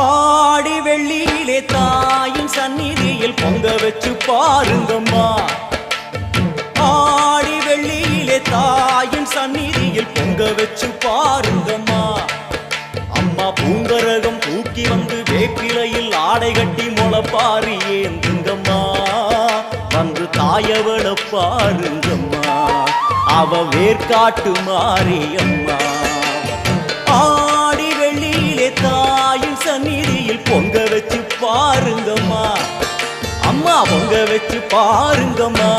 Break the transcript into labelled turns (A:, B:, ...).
A: ஆடி வெள்ளியிலே தாயின் சந்நிதியில் பொங்க வச்சு பாருங்கம்மா. ஆடி வெள்ளியிலே தாயின் சந்நிதியில் பொங்க வச்சு பாருங்கம்மா. அம்மா பூங்கரகம் தூக்கி வந்து வேப்பிலையில் ஆடை கட்டி முளைப்பாரி ஏந்துங்கம்மா. வந்து தாயவள பாருங்கம்மா, அவ வேர்காட்டு மாரியம்மா. ஆடி வெள்ளியிலே தாயின் சந்நிதியில் பொங்க வச்சு பாருங்கம்மா. அம்மா பொங்க வச்சு பாருங்கம்மா.